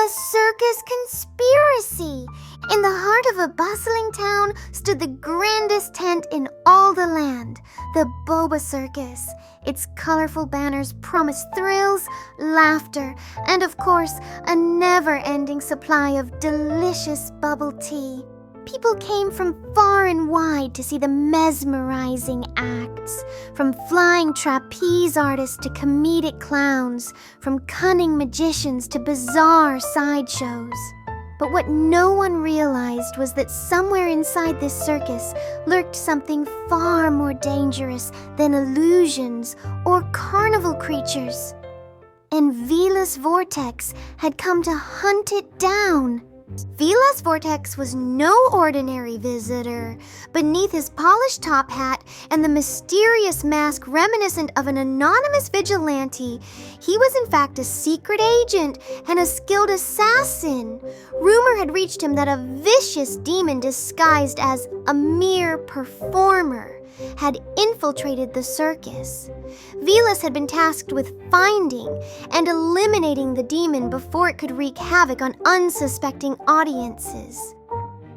A circus conspiracy! In the heart of a bustling town stood the grandest tent in all the land, the Boba Circus. Its colorful banners promised thrills, laughter, and of course, a never-ending supply of delicious bubble tea. People came from far and wide to see the mesmerizing acts, from flying trapeze artists to comedic clowns, from cunning magicians to bizarre sideshows. But what no one realized was that somewhere inside this circus lurked something far more dangerous than illusions or carnival creatures. And Vilas Vortex had come to hunt it down. Vilas Vortex was no ordinary visitor. Beneath his polished top hat and the mysterious mask reminiscent of an anonymous vigilante, he was in fact a secret agent and a skilled assassin. Rumor had reached him that a vicious demon disguised as a mere performer had infiltrated the circus. Vilas had been tasked with finding and eliminating the demon before it could wreak havoc on unsuspecting audiences.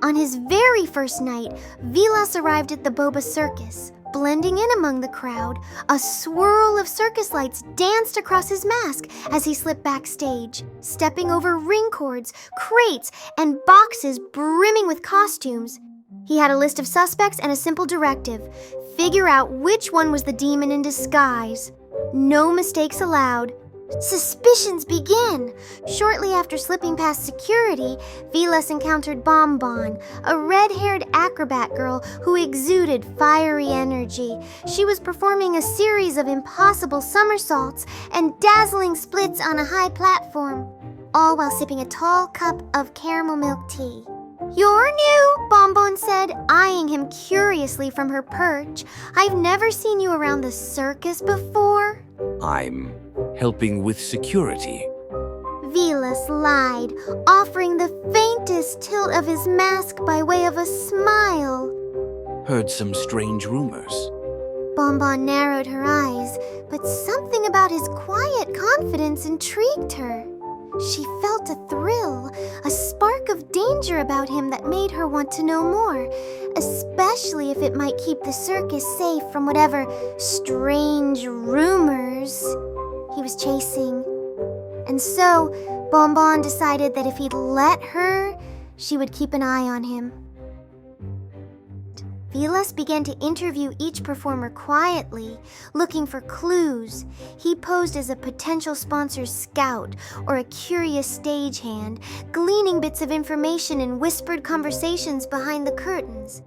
On his very first night, Vilas arrived at the Boba Circus. Blending in among the crowd, a swirl of circus lights danced across his mask as he slipped backstage, stepping over ring cords, crates, and boxes brimming with costumes. He had a list of suspects and a simple directive: figure out which one was the demon in disguise. No mistakes allowed. Suspicions began. Shortly after slipping past security, Vilas encountered Bonbon, a red-haired acrobat girl who exuded fiery energy. She was performing a series of impossible somersaults and dazzling splits on a high platform, all while sipping a tall cup of caramel milk tea. "You're new," Bonbon said, eyeing him curiously from her perch. "I've never seen you around the circus before." I'm helping with security. Vilas lied, offering the faintest tilt of his mask by way of a smile. Heard some strange rumors. Bonbon narrowed her eyes, but something about his quiet confidence intrigued her. She felt a thrill, a spark of danger about him that made her want to know more, especially if it might keep the circus safe from whatever strange rumors he was chasing. And so, Bonbon decided that if he'd let her, she would keep an eye on him. Vilas began to interview each performer quietly, looking for clues. He posed as a potential sponsor's scout or a curious stagehand, gleaning bits of information in whispered conversations behind the curtains.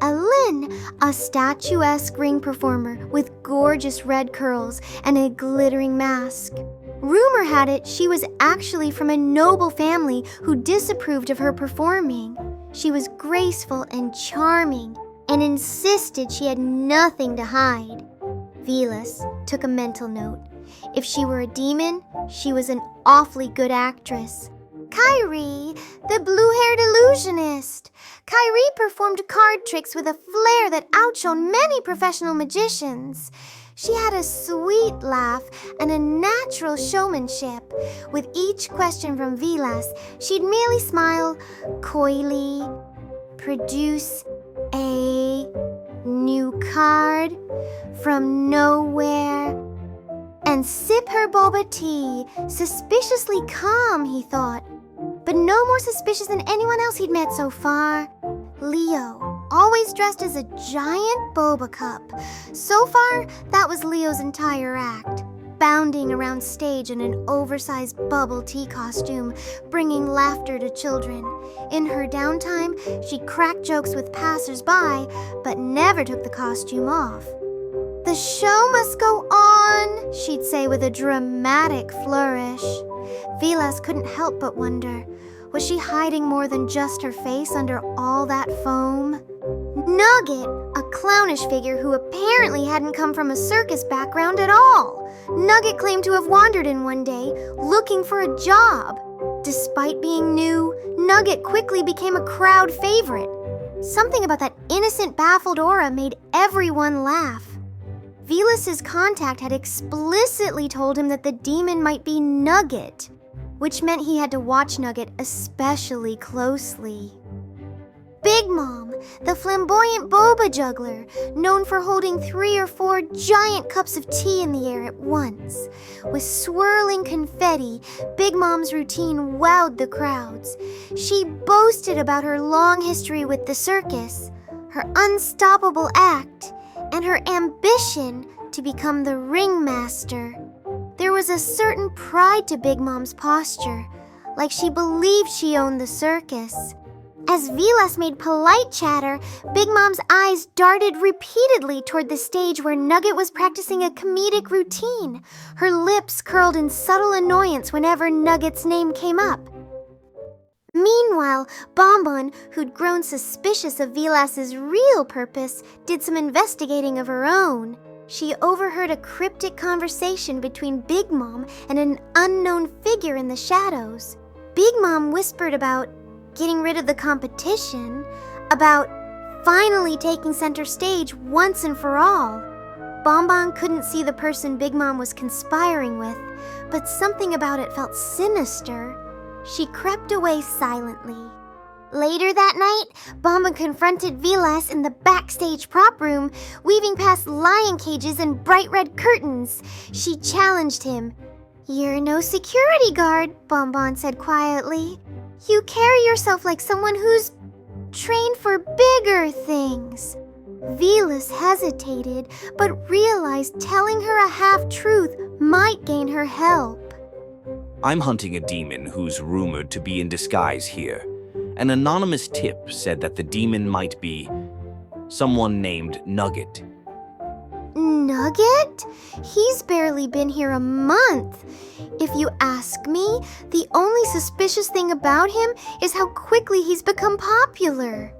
Ellen, a statuesque ring performer with gorgeous red curls and a glittering mask. Rumor had it she was actually from a noble family who disapproved of her performing. She was graceful and charming, and insisted she had nothing to hide. Vilas took a mental note. If she were a demon, she was an awfully good actress. Kyrie, the blue-haired illusionist. Kyrie performed card tricks with a flair that outshone many professional magicians. She had a sweet laugh and a natural showmanship. With each question from Vilas, she'd merely smile coyly, produce a new card from nowhere, and sip her boba tea, suspiciously calm, he thought. But no more suspicious than anyone else he'd met so far. Leo, always dressed as a giant boba cup. So far, that was Leo's entire act. Bounding around stage in an oversized bubble tea costume, bringing laughter to children. In her downtime, she cracked jokes with passers-by, but never took the costume off. "The show must go on," she'd say with a dramatic flourish. Vilas couldn't help but wonder, was she hiding more than just her face under all that foam? Nugget, a clownish figure who apparently hadn't come from a circus background at all. Nugget claimed to have wandered in one day, looking for a job. Despite being new, Nugget quickly became a crowd favorite. Something about that innocent, baffled aura made everyone laugh. Vilas's contact had explicitly told him that the demon might be Nugget. which meant he had to watch Nugget especially closely. Big Mom, the flamboyant boba juggler, known for holding 3 or 4 giant cups of tea in the air at once. With swirling confetti, Big Mom's routine wowed the crowds. She boasted about her long history with the circus, her unstoppable act, and her ambition to become the ringmaster. There was a certain pride to Big Mom's posture, like she believed she owned the circus. As Vilas made polite chatter, Big Mom's eyes darted repeatedly toward the stage where Nugget was practicing a comedic routine. Her lips curled in subtle annoyance whenever Nugget's name came up. Meanwhile, Bonbon, who'd grown suspicious of Vilas's real purpose, did some investigating of her own. She overheard a cryptic conversation between Big Mom and an unknown figure in the shadows. Big Mom whispered about getting rid of the competition, about finally taking center stage once and for all. Bonbon couldn't see the person Big Mom was conspiring with, but something about it felt sinister. She crept away silently. Later that night, Bonbon confronted Vilas in the backstage prop room, weaving past lion cages and bright red curtains. She challenged him. "You're no security guard," Bonbon said quietly. "You carry yourself like someone who's trained for bigger things." Vilas hesitated, but realized telling her a half-truth might gain her help. I'm hunting a demon who's rumored to be in disguise here. An anonymous tip said that the demon might be someone named Nugget. Nugget? He's barely been here a month. If you ask me, the only suspicious thing about him is how quickly he's become popular.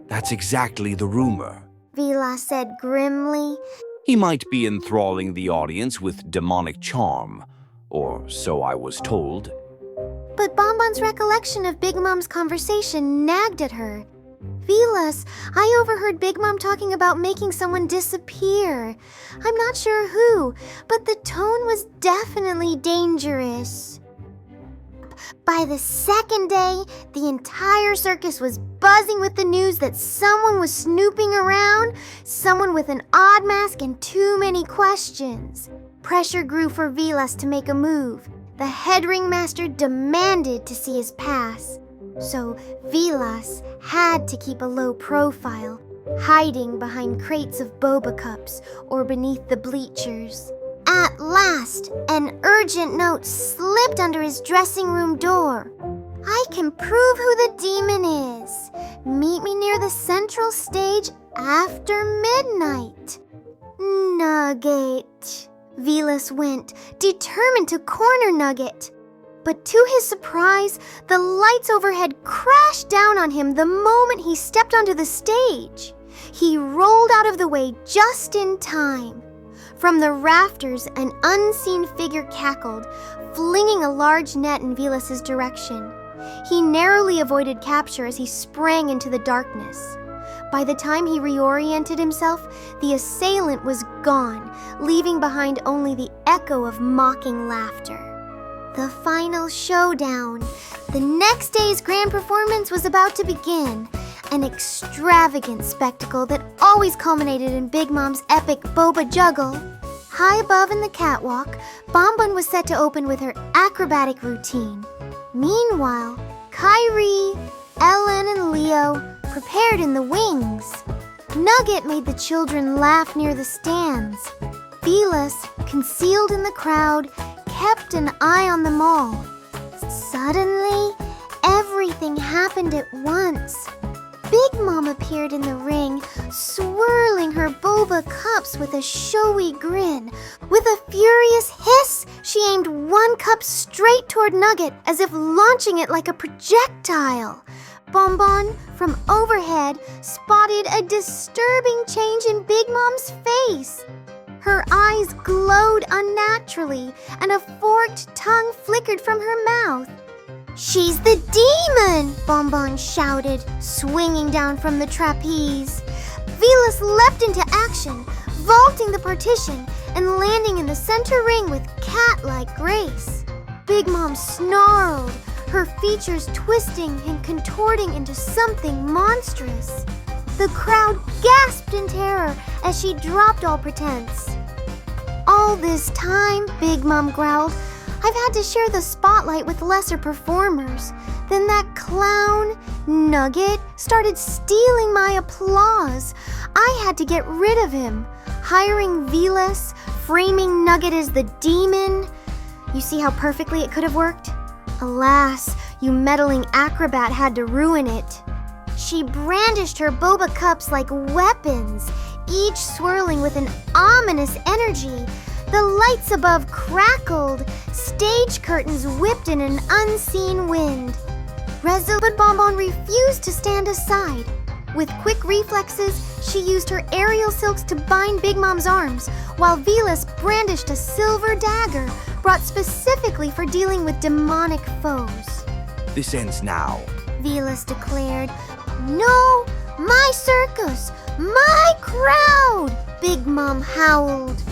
That's exactly the rumor. Vilas said grimly. He might be enthralling the audience with demonic charm, or so I was told. But Bonbon's recollection of Big Mom's conversation nagged at her. "Vilas, I overheard Big Mom talking about making someone disappear. I'm not sure who, but the tone was definitely dangerous." By the second day, the entire circus was buzzing with the news that someone was snooping around, someone with an odd mask and too many questions. Pressure grew for Vilas to make a move. The head ringmaster demanded to see his pass. So Vilas had to keep a low profile, hiding behind crates of boba cups or beneath the bleachers. At last, an urgent note slipped under his dressing room door. "I can prove who the demon is. Meet me near the central stage after midnight." "Nugget." Vilas went, determined to corner Nugget. But to his surprise, the lights overhead crashed down on him the moment he stepped onto the stage. He rolled out of the way just in time. From the rafters, an unseen figure cackled, flinging a large net in Vilas's direction. He narrowly avoided capture as he sprang into the darkness. By the time he reoriented himself, the assailant was gone, leaving behind only the echo of mocking laughter. The final showdown. The next day's grand performance was about to begin, an extravagant spectacle that always culminated in Big Mom's epic boba juggle. High above in the catwalk, Bonbon was set to open with her acrobatic routine. Meanwhile, Kyrie, Ellen, and Leo prepared in the wings. Nugget made the children laugh near the stands. Vilas, concealed in the crowd, kept an eye on them all. Suddenly, everything happened at once. Big Mom appeared in the ring, swirling her boba cups with a showy grin. With a furious hiss, she aimed one cup straight toward Nugget as if launching it like a projectile. Bonbon, from overhead, spotted a disturbing change in Big Mom's face. Her eyes glowed unnaturally, and a forked tongue flickered from her mouth. "She's the demon!" Bonbon shouted, swinging down from the trapeze. Vilas leapt into action, vaulting the partition and landing in the center ring with cat-like grace. Big Mom snarled, her features twisting and contorting into something monstrous. The crowd gasped in terror as she dropped all pretense. All this time, Big Mom growled, I've had to share the spotlight with lesser performers. Then that clown, Nugget, started stealing my applause. I had to get rid of him, hiring Vilas, framing Nugget as the demon. You see how perfectly it could have worked? Alas, you meddling acrobat had to ruin it. She brandished her boba cups like weapons, each swirling with an ominous energy. The lights above crackled, stage curtains whipped in an unseen wind. Resolute Bonbon refused to stand aside. With quick reflexes, she used her aerial silks to bind Big Mom's arms, while Vilas brandished a silver dagger brought specifically for dealing with demonic foes. This ends now, Vilas declared. No, my circus, my crowd, Big Mom howled.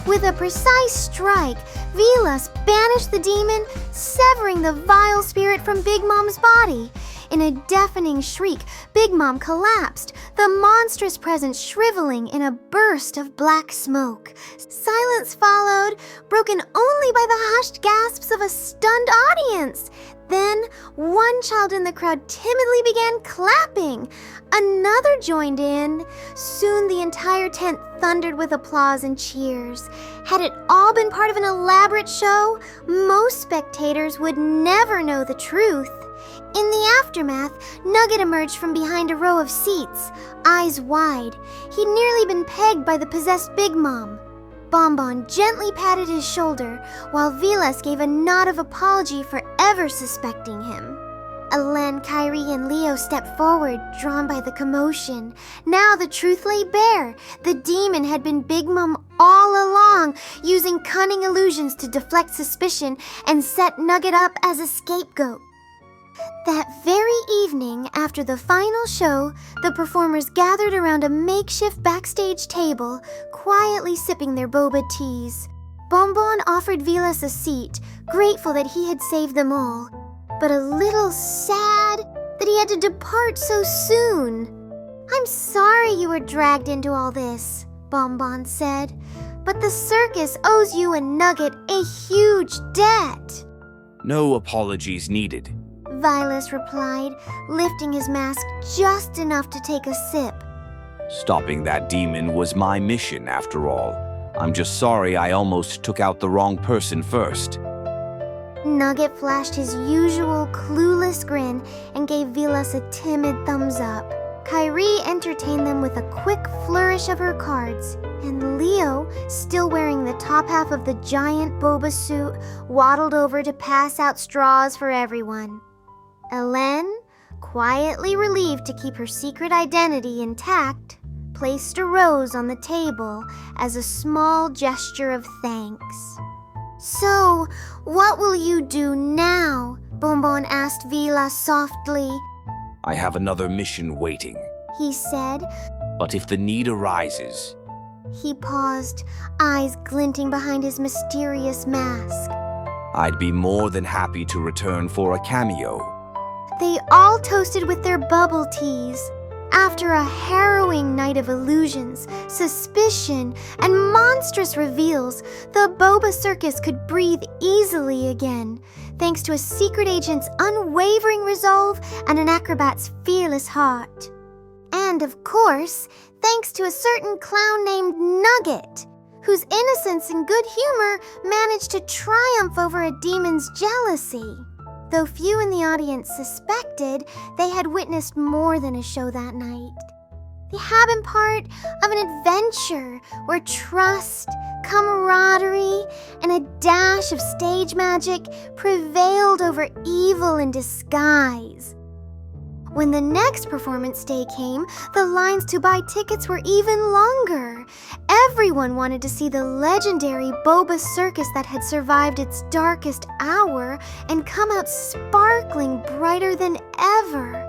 With a precise strike, Vilas banished the demon, severing the vile spirit from Big Mom's body. In a deafening shriek, Big Mom collapsed, the monstrous presence shriveling in a burst of black smoke. Silence followed, broken only by the hushed gasps of a stunned audience. Then, one child in the crowd timidly began clapping. Another joined in. Soon the entire tent thundered with applause and cheers. Had it all been part of an elaborate show, most spectators would never know the truth. In the aftermath, Nugget emerged from behind a row of seats, eyes wide. He'd nearly been pegged by the possessed Big Mom. Bonbon gently patted his shoulder, while Vilas gave a nod of apology for ever suspecting him. Alen, Kyrie, and Leo stepped forward, drawn by the commotion. Now the truth lay bare. The demon had been Big Mom all along, using cunning illusions to deflect suspicion and set Nugget up as a scapegoat. That very evening, after the final show, the performers gathered around a makeshift backstage table, quietly sipping their boba teas. Bonbon offered Vilas a seat, grateful that he had saved them all, but a little sad that he had to depart so soon. I'm sorry you were dragged into all this, Bonbon said, but the circus owes you and Nugget a huge debt. No apologies needed, Vilas replied, lifting his mask just enough to take a sip. Stopping that demon was my mission, after all. I'm just sorry I almost took out the wrong person first. Nugget flashed his usual clueless grin and gave Vilas a timid thumbs up. Kyrie entertained them with a quick flourish of her cards, and Leo, still wearing the top half of the giant boba suit, waddled over to pass out straws for everyone. Elen, quietly relieved to keep her secret identity intact, placed a rose on the table as a small gesture of thanks. So, what will you do now? Bonbon asked Vilas softly. I have another mission waiting, He said. But if the need arises... He paused, eyes glinting behind his mysterious mask. I'd be more than happy to return for a cameo. They all toasted with their bubble teas. After a harrowing night of illusions, suspicion, and monstrous reveals, the Boba Circus could breathe easily again, thanks to a secret agent's unwavering resolve and an acrobat's fearless heart. And, of course, thanks to a certain clown named Nugget, whose innocence and good humor managed to triumph over a demon's jealousy. Though few in the audience suspected, they had witnessed more than a show that night. They had been part of an adventure where trust, camaraderie, and a dash of stage magic prevailed over evil in disguise. When the next performance day came, the lines to buy tickets were even longer. Everyone wanted to see the legendary Boba Circus that had survived its darkest hour and come out sparkling brighter than ever.